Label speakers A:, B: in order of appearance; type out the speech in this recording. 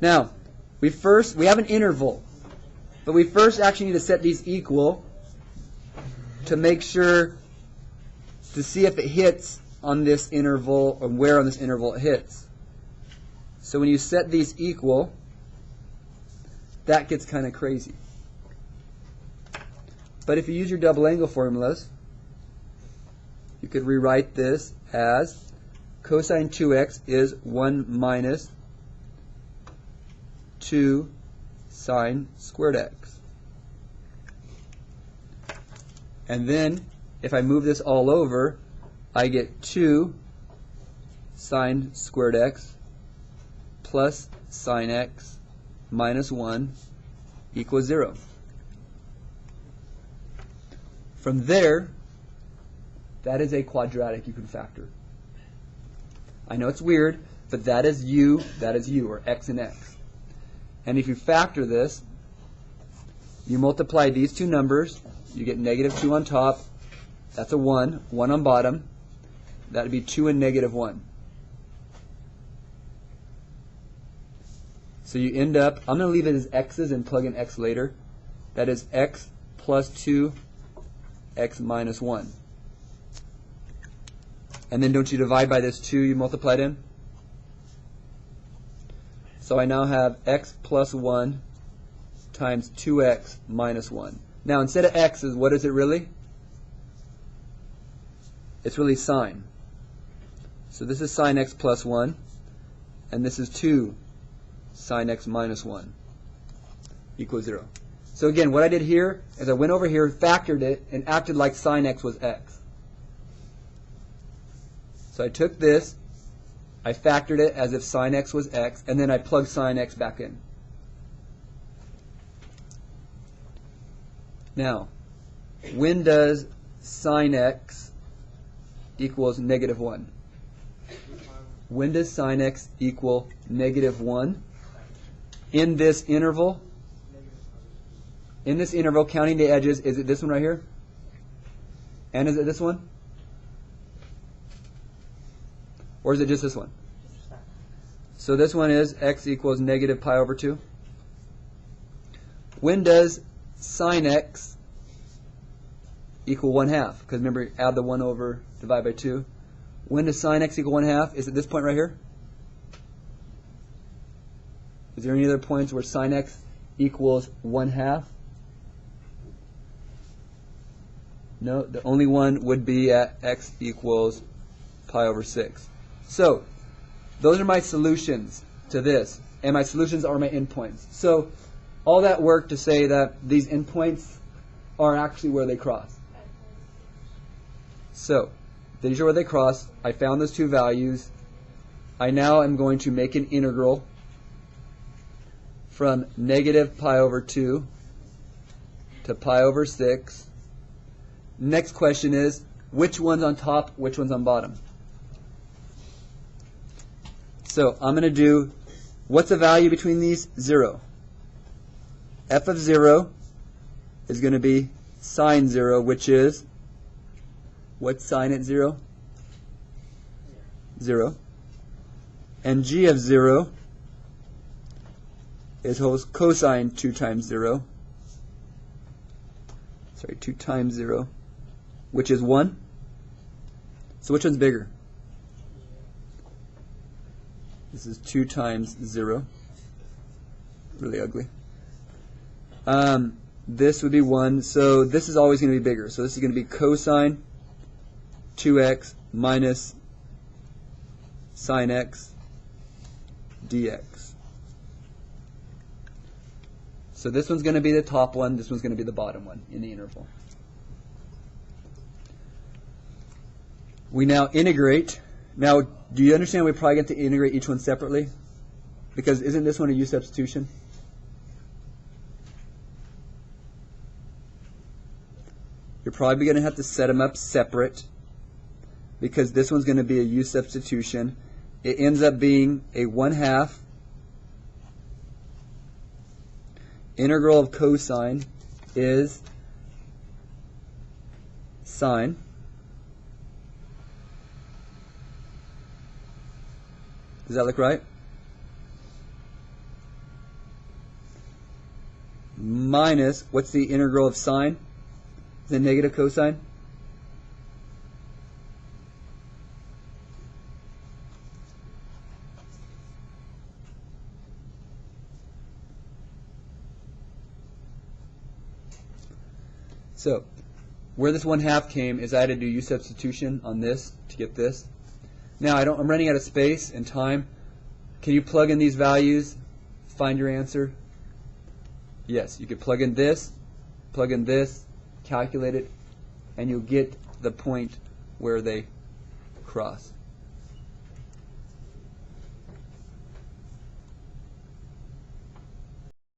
A: Now, we have an interval, but we first actually need to set these equal to make sure to see if it hits on this interval or where on this interval it hits. So when you set these equal, that gets kind of crazy. But if you use your double angle formulas, you could rewrite this as cosine 2x is 1 minus 2 sine squared x. And then, if I move this all over, I get 2 sine squared x plus sine x minus 1 equals 0. From there, that is a quadratic you can factor. I know it's weird, but that is u, or x and x. And if you factor this, you multiply these two numbers, you get negative 2 on top, that's a 1 on bottom, that would be 2 and negative 1. So you end up, I'm going to leave it as x's and plug in x later, that is x plus 2, x minus 1. And then don't you divide by this 2 you multiplied in? So I now have x plus 1 times 2x minus 1. Now instead of x's, what is it really? It's really sine. So this is sine x plus 1, and this is 2 sine x minus 1 equals 0. So again, what I did here is I went over here, factored it, and acted like sine x was x. So I took this, I factored it as if sine x was x, and then I plugged sine x back in. Now, when does sine x equals negative 1? When does sine x equal negative 1? In this interval? In this interval, counting the edges, is it this one right here? And is it this one? Or is it just this one? So this one is x equals negative pi over 2. When does sine x equal 1/2? Because remember, add the 1 over, divide by 2. When does sine x equal 1/2? Is it this point right here? Is there any other points where sine x equals 1/2? No, the only one would be at x equals pi over 6. So, those are my solutions to this, and my solutions are my endpoints. So, all that work to say that these endpoints are actually where they cross. So, these are where they cross. I found those two values. I now am going to make an integral from negative pi over 2 to pi over 6. Next question is, which one's on top, which one's on bottom? So I'm going to do, what's the value between these? 0. F of 0 is going to be sine 0, which is, what's sine at 0? 0. And g of 0 is cosine 2 times 0. Sorry, 2 times 0, which is 1. So which one's bigger? This is 2 times 0. Really ugly. This would be 1, so this is always going to be bigger. So this is going to be cosine 2x minus sine x dx. So this one's going to be the top one, this one's going to be the bottom one in the interval. We now integrate. Now, do you understand we probably get to integrate each one separately? Because isn't this one a u substitution? You're probably going to have to set them up separate because this one's going to be a u substitution. It ends up being a 1/2 integral of cosine is sine. Does that look right? minus, what's the integral of sine? The negative cosine? So, where this 1/2 came is I had to do u substitution on this to get this. Now I'm running out of space and time. Can you plug in these values, find your answer? Yes, you could plug in this, calculate it, and you'll get the point where they cross.